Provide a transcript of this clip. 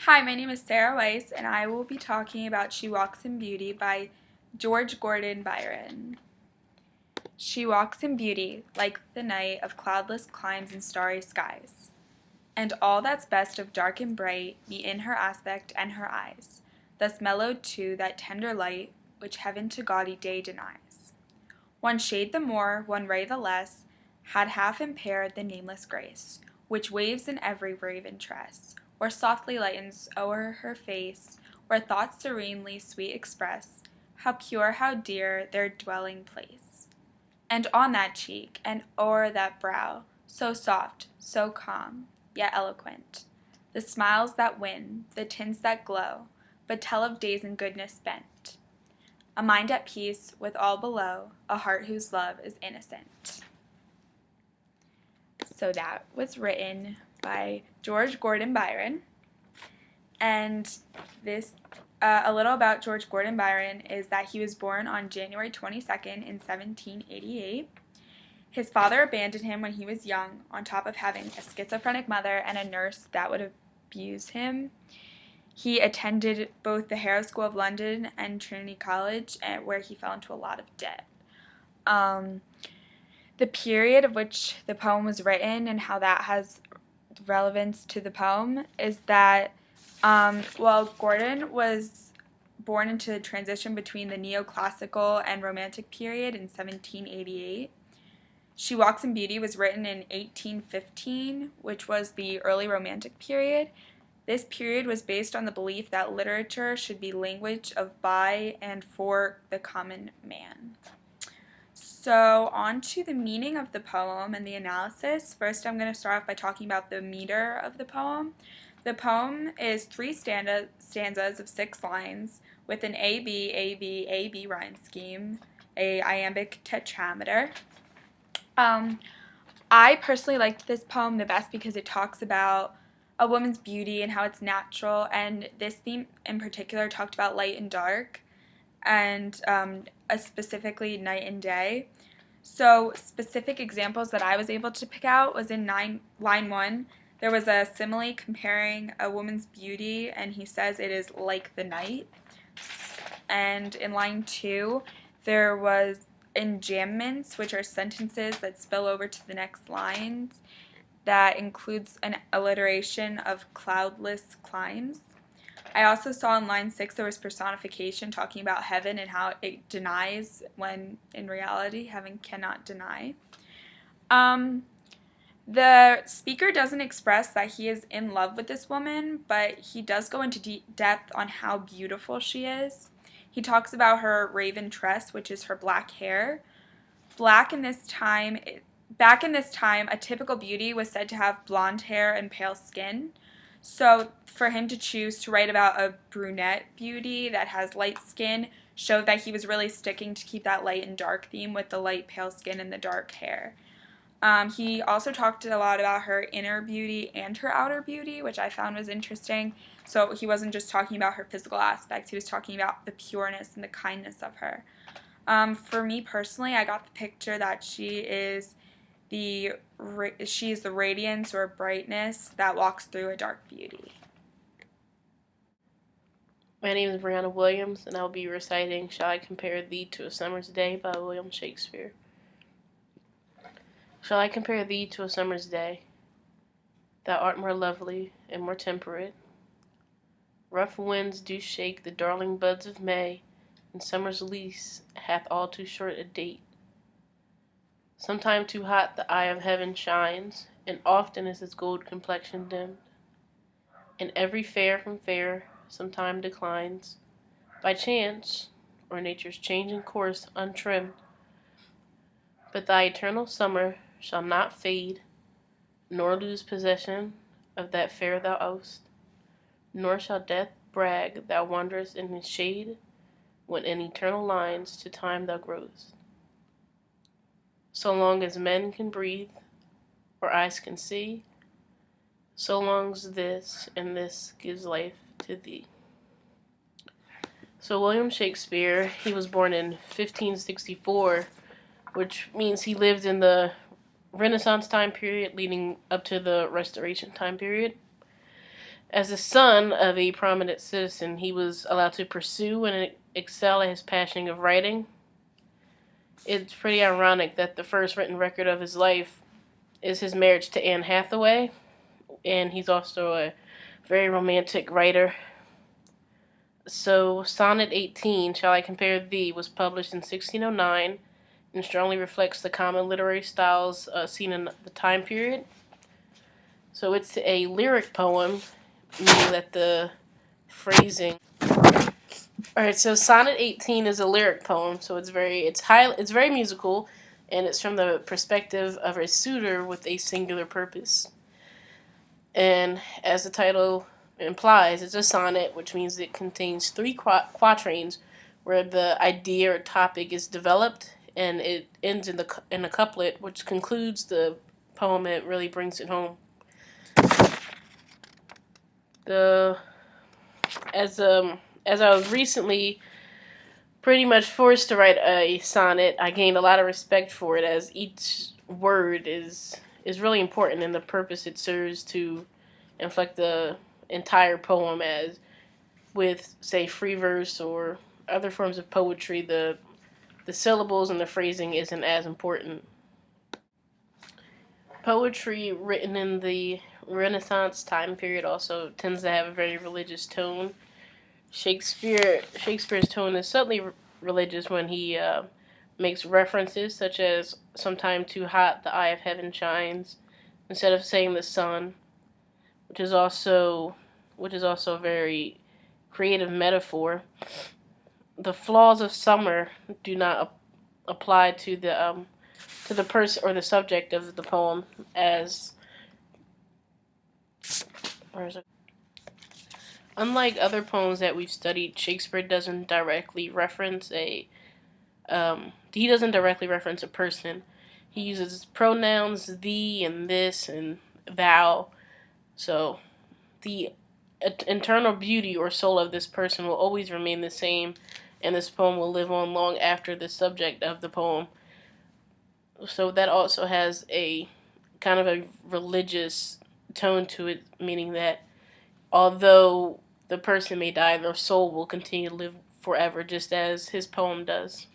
Hi, my name is Sarah Weiss, and I will be talking about She Walks in Beauty by George Gordon Byron. She walks in beauty, like the night of cloudless climes and starry skies. And all that's best of dark and bright meet in her aspect and her eyes, thus mellowed to that tender light which heaven to gaudy day denies. One shade the more, one ray the less, had half impaired the nameless grace, which waves in every raven tress, or softly lightens o'er her face, where thoughts serenely sweet express, how pure, how dear, their dwelling place. And on that cheek, and o'er that brow, so soft, so calm, yet eloquent, the smiles that win, the tints that glow, but tell of days in goodness spent. A mind at peace with all below, a heart whose love is innocent. So that was written by George Gordon Byron. And this, a little about George Gordon Byron is that he was born on January 22nd in 1788. His father abandoned him when he was young, on top of having a schizophrenic mother and a nurse that would abuse him. He attended both the Harrow School of London and Trinity College, where he fell into a lot of debt. The period of which the poem was written and how that has relevance to the poem is that, Gordon was born into the transition between the neoclassical and romantic period in 1788. She Walks in Beauty was written in 1815, which was the early romantic period. This period was based on the belief that literature should be language of by and for the common man. So on to the meaning of the poem and the analysis. First, I'm going to start off by talking about the meter of the poem. The poem is three stanzas of 6 lines with an A-B, A-B, A-B rhyme scheme, a iambic tetrameter. I personally liked this poem the best because it talks about a woman's beauty and how it's natural, and this theme in particular talked about light and dark, and specifically night and day. So specific examples that I was able to pick out was in line 1. There was a simile comparing a woman's beauty, and he says it is like the night. And in line 2, there was enjambments, which are sentences that spill over to the next lines. That includes an alliteration of cloudless climes. I also saw in line 6 there was personification talking about heaven and how it denies when in reality heaven cannot deny. The speaker doesn't express that he is in love with this woman, but he does go into depth on how beautiful she is. He talks about her raven tress, which is her black hair. Back in this time, a typical beauty was said to have blonde hair and pale skin. So for him to choose to write about a brunette beauty that has light skin showed that he was really sticking to keep that light and dark theme with the light pale skin and the dark hair. He also talked a lot about her inner beauty and her outer beauty, which I found was interesting. So he wasn't just talking about her physical aspects, he was talking about the pureness and the kindness of her. For me personally, I got the picture that she's the radiance or brightness that walks through a dark beauty. My name is Brianna Williams, and I'll be reciting Shall I Compare Thee to a Summer's Day by William Shakespeare. Shall I compare thee to a summer's day? Thou art more lovely and more temperate. Rough winds do shake the darling buds of May, and summer's lease hath all too short a date. Sometime too hot the eye of heaven shines, and often is its gold complexion dimmed. And every fair from fair sometime declines, by chance, or nature's changing course untrimmed. But thy eternal summer shall not fade, nor lose possession of that fair thou owest, nor shall death brag thou wanderest in his shade, when in eternal lines to time thou growest. So long as men can breathe, or eyes can see, so long's this, and this gives life to thee. So William Shakespeare, he was born in 1564, which means he lived in the Renaissance time period leading up to the Restoration time period. As the son of a prominent citizen, he was allowed to pursue and excel at his passion of writing. It's pretty ironic that the first written record of his life is his marriage to Anne Hathaway, and he's also a very romantic writer. So, Sonnet 18, Shall I Compare Thee, was published in 1609 and strongly reflects the common literary styles seen in the time period. So, it's a lyric poem, meaning that the phrasing. Alright, so Sonnet 18 is a lyric poem, so it's very musical, and it's from the perspective of a suitor with a singular purpose. And as the title implies, it's a sonnet, which means it contains three quatrains where the idea or topic is developed, and it ends in a couplet, which concludes the poem and it really brings it home. As I was recently pretty much forced to write a sonnet, I gained a lot of respect for it, as each word is really important in the purpose it serves to inflect the entire poem. As with, say, free verse or other forms of poetry, the syllables and the phrasing isn't as important. Poetry written in the Renaissance time period also tends to have a very religious tone. Shakespeare's tone is subtly religious when he makes references such as "Sometime too hot, the eye of heaven shines," instead of saying the sun, which is also a very creative metaphor. The flaws of summer do not apply to the person or the subject of the poem, as unlike other poems that we've studied, Shakespeare doesn't directly reference a person. He uses pronouns thee and this and thou. So the internal beauty or soul of this person will always remain the same, and this poem will live on long after the subject of the poem. So that also has a kind of a religious tone to it, meaning that although the person may die, their soul will continue to live forever, just as his poem does.